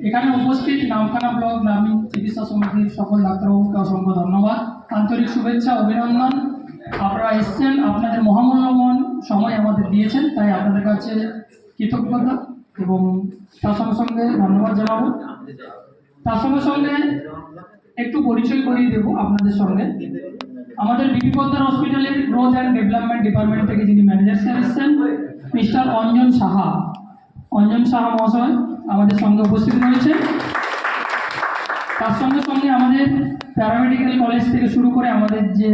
এখানে উপস্থিত নামখানা ব্লক গ্রামীণ চিকিৎসা সমিতির সকল ডাক্তারবাবুকে অসংখ্য ধন্যবাদ, আন্তরিক শুভেচ্ছা, অভিনন্দন। আপনারা এসছেন, আপনাদের মহামূল্যবান সময় আমাদের দিয়েছেন, তাই আপনাদের কাছে কৃতজ্ঞতা এবং তার সঙ্গে সঙ্গে ধন্যবাদ জানাবো। তার সঙ্গে সঙ্গে একটু পরিচয় করিয়ে দেবো আপনাদের সঙ্গে। আমাদের বিপি পোদ্দার হসপিটালের গ্রোথ অ্যান্ড ডেভেলপমেন্ট ডিপার্টমেন্ট থেকে যিনি ম্যানেজার স্যার এসছেন, মিস্টার অঞ্জন সাহা মহাশয় আমাদের সঙ্গে উপস্থিত রয়েছে। তার সঙ্গে সঙ্গে আমাদের প্যারামেডিক্যাল কলেজ থেকে শুরু করে আমাদের যে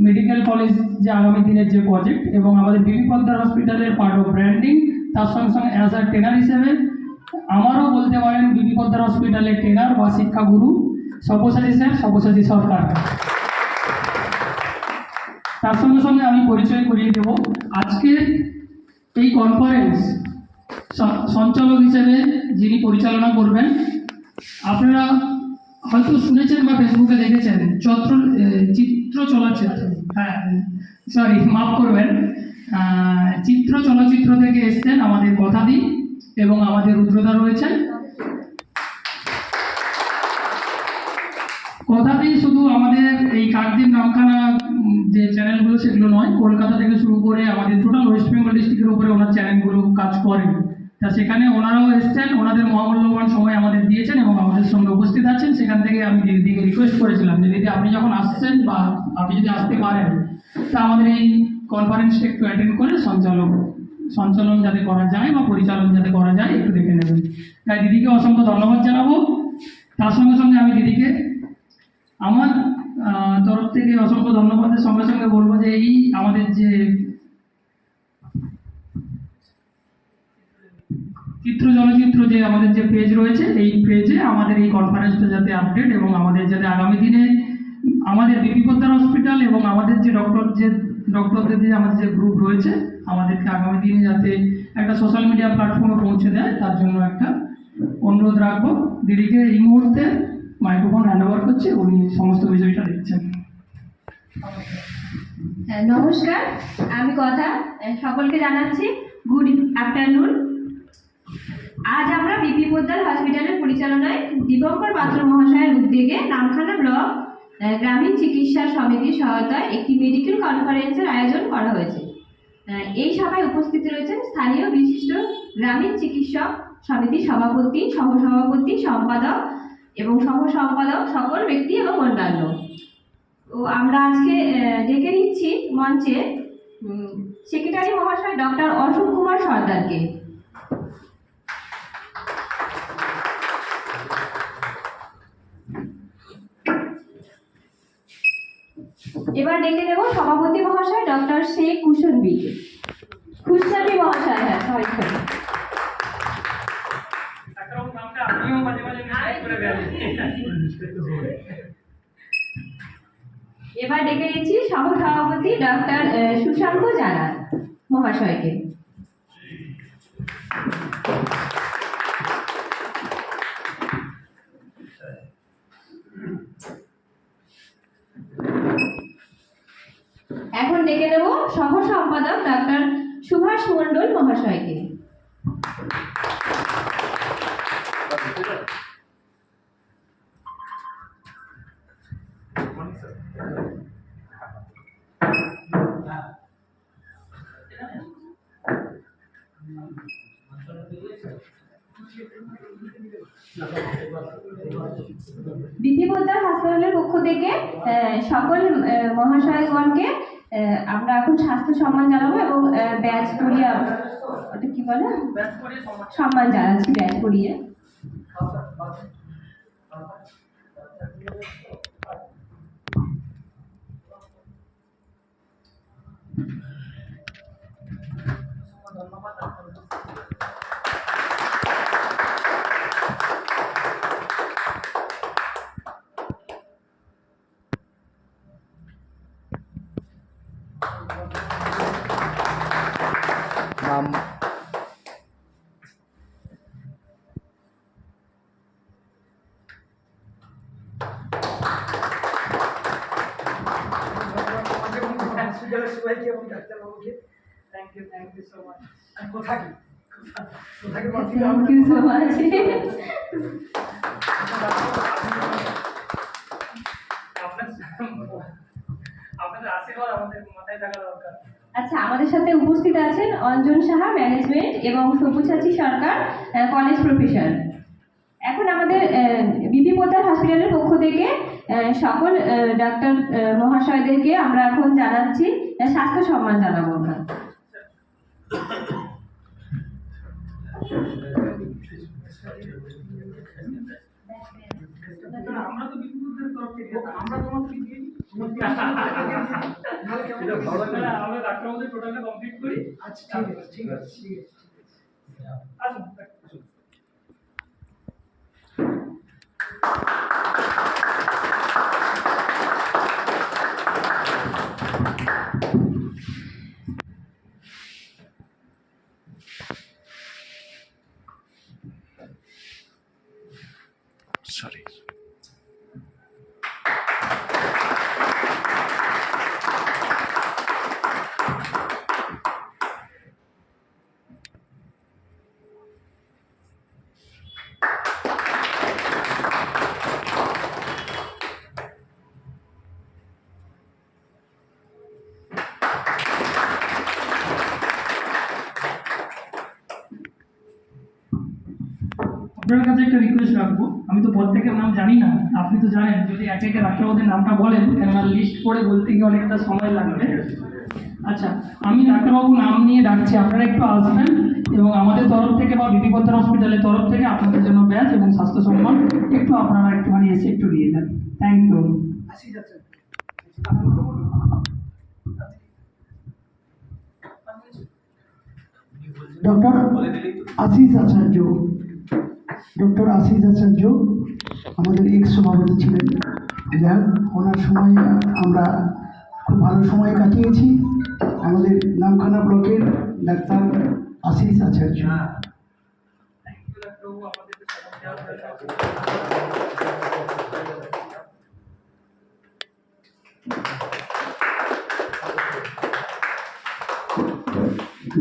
মেডিকেল কলেজ যে আগামী দিনের যে প্রজেক্ট, এবং আমাদের বিপি পোদ্দার হসপিটালের পার্ট অফ ব্র্যান্ডিং, তার সঙ্গে সঙ্গে অ্যাজ আ ট্রেনার হিসেবে আমারও বলতে পারেন বিপি পোদ্দার হসপিটালের ট্রেনার বা শিক্ষাগুরু সব্যসাচী স্যার, সব্যসাচী সরকার। তার সঙ্গে সঙ্গে আমি পরিচয় করিয়ে দেব আজকের এই কনফারেন্স সঞ্চালক হিসেবে যিনি পরিচালনা করবেন। আপনারা হয়তো শুনেছেন বা ফেসবুকে দেখেছেন চিত্র চলচ্চিত্র, মাফ করবেন, চিত্র চলচ্চিত্র থেকে এসছেন আমাদের কথাদি এবং আমাদের রুদ্রদা রয়েছেন। কথাতেই শুধু আমাদের এই কাকদ্বীপ নামখানা যে চ্যানেলগুলো সেগুলো নয়, কলকাতা থেকে শুরু করে আমাদের টোটাল ওয়েস্ট বেঙ্গল ডিস্ট্রিক্টের উপরে ওনার চ্যানেলগুলো কাজ করেন। তা সেখানে ওনারাও এসছেন, ওনাদের মহামূল্যবান সময় আমাদের দিয়েছেন এবং আমাদের সঙ্গে উপস্থিত আছেন। সেখান থেকে আমি দিদিকে রিকোয়েস্ট করেছিলাম যে দিদি আপনি যখন আসছেন বা আপনি যদি আসতে পারেন, তা আমাদের এই কনফারেন্সটা একটু অ্যাটেন্ড করে সঞ্চালন যাতে করা যায় বা পরিচালন যাতে করা যায় একটু দেখে নেবেন। তাই দিদিকে অসংখ্য ধন্যবাদ জানাবো। তার সঙ্গে সঙ্গে আমি দিদিকে আমার তরফ থেকে অসংখ্য ধন্যবাদের সঙ্গে সঙ্গে বলবো যে এই আমাদের যে চিত্র চলচ্চিত্র যে আমাদের যে পেজ রয়েছে, এই পেজে আমাদের এই কনফারেন্সটা যাতে আপডেট এবং আমাদের যাতে আগামী দিনে আমাদের বিপি পোদ্দার হসপিটাল এবং আমাদের যে ডক্টরদের যে আমাদের যে গ্রুপ রয়েছে, আমাদেরকে আগামী দিনে যাতে একটা সোশ্যাল মিডিয়া প্ল্যাটফর্মে পৌঁছে দেয়, তার জন্য একটা অনুরোধ রাখবো। দিদিকে এই মুহূর্তে মাইক্রোফোন হ্যান্ড ওভার করছে, উনি সমস্ত বিষয়টা দেখছেন। নমস্কার, আমি সকলকে জানাচ্ছি গুড আফটারনুন। আজ আমরা বিপি পোদ্দার হসপিটালের পরিচালনায় দীপঙ্কর পাত্র মহাশয়ের উদ্যোগে নামখানা ব্লক গ্রামীণ চিকিৎসা সমিতির সহায়তায় একটি মেডিকেল কনফারেন্সের আয়োজন করা হয়েছে। এই সভায় উপস্থিত রয়েছেন স্থানীয় বিশিষ্ট গ্রামীণ চিকিৎসক সমিতির সভাপতি, সহসভাপতি, সম্পাদক এবং সহ-সম্পাদক, সকল ব্যক্তি এবং অন্যান্য। তো আমরা আজকে ডেকে নিচ্ছি মঞ্চে সেক্রেটারি মহাশয় ডক্টর অশোক কুমার সর্দারকে। এবার ডেকে নেব সভাপতি মহাশয় ডক্টর শেখ কুশনবিকে। খুশনাবি মহাশয়, সরি। এবার ডেকে নিচ্ছি সহসভাপতি ডক্টর সুশান্ত জানা মহাশয়কে। এখন ডেকে নেব সহ সম্পাদক ডক্টর সুভাষ মণ্ডল মহাশয়কে। বিপি পোদ্দার হাসপাতালের পক্ষ থেকে সকল মহাশয়গণকে আমরা এখন স্বাস্থ্য সম্মান জানাবো এবং ব্যাচ পরিয়ে, ওটা কি বলে, সম্মান জানাচ্ছি ব্যাচ পরিয়ে। সবাইকে এবং ডাক্তারবাবুকে thank you so much. Thank you so much. আমাদের সাথে উপস্থিত আছেন অঞ্জন সাহা ম্যানেজমেন্ট এবং সব্যসাচী সরকার কলেজ প্রফেসর। এখন আমাদের বিপি পোদ্দার হসপিটালের পক্ষ থেকে সকল ডাক্তার মহাশয়দেরকে আমরা এখন জানাচ্ছি স্বাস্থ্য সম্মান জানাবো আমরা। আমরা তো বিপুলের তরফ থেকে আমরা তোমাকে দিয়ে আমরা ডাক্তারবাবুদের টোটালটা কমপ্লিট করি। আচ্ছা ঠিক আছে আসুন। Sorry. আপনার কাছে একটা রিকোয়েস্ট রাখবো, আমি তো প্রত্যেকের নাম জানি না, আপনি তো জানেন, যদি একে একে ডাক্তারবাবুদের নামটা বলেন, কেননা লিস্ট করে বলতে গিয়ে অনেকটা সময় লাগবে। আচ্ছা, আমি ডাক্তারবাবু নাম নিয়ে ডাকছি, আপনারা একটু আসবেন এবং আমাদের তরফ থেকে বা বিপি পোদ্দার হসপিটালের তরফ থেকে আপনাদের জন্য ব্যাচ এবং স্বাস্থ্য সম্মান একটু আপনারা একটুখানি এসে একটু নিয়ে যান। Thank you. আসি যাচ্ছে ডক্টর আশিস আচার্য, ডক্টর আশিস আচার্য আমাদের এক্স সভাপতি ছিলেন। যার ওনার সময় আমরা খুব ভালো সময় কাটিয়েছি। আমাদের নামখানা ব্লকের ডাক্তার আশিস আচার্য।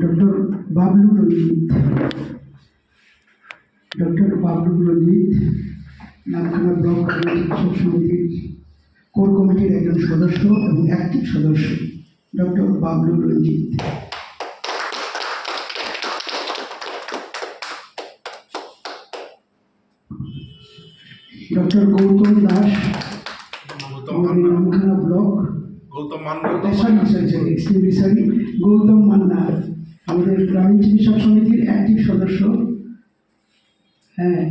ডক্টর বাবলু রঞ্জিত, ডক্টর বাবলু রঞ্জিত নামখানা ব্লক চিকিৎসক সমিতির কোর কমিটির একজন সদস্য এবং অ্যাক্টিভ সদস্য ডক্টর বাবলু রঞ্জিত। ডক্টর গৌতম দাস আমাদের নামখানা ব্লক গৌতম মান্না গৌতম মান্না আমাদের গ্রামীণ চিকিৎসক সমিতির অ্যাক্টিভ সদস্য, হ্যাঁ,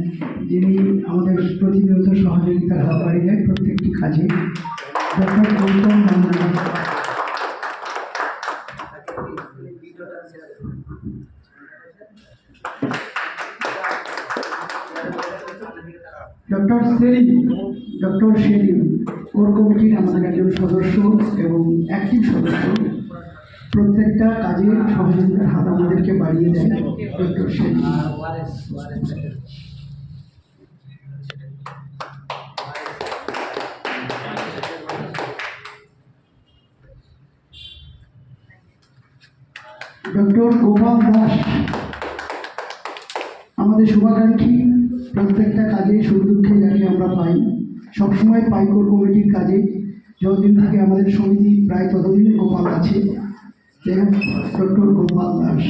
যিনি আমাদের প্রতিনিয়ত সহযোগিতার হাত বাড়িয়ে দেয় প্রত্যেকটি কাজে। Doctor Gautam Manna. Doctor Selim, doctor Selim core কমিটির আমাদের একজন সদস্য এবং অ্যাক্টিভ সদস্য, প্রত্যেকটা কাজে সহযোগিতার হাত আমাদেরকে বাড়িয়ে দেয় ডক্টর সেলিম। ডক্টর গোপাল দাস আমাদের শুভাকাঙ্ক্ষী, প্রত্যেকটা কাজে সুখ দুঃখে যাকে আমরা পাই, সবসময় পাই কোর কমিটির কাজে। যতদিন থেকে আমাদের সমিতি প্রায় ততদিন গোপাল আছে। ডক্টর গোপাল দাস।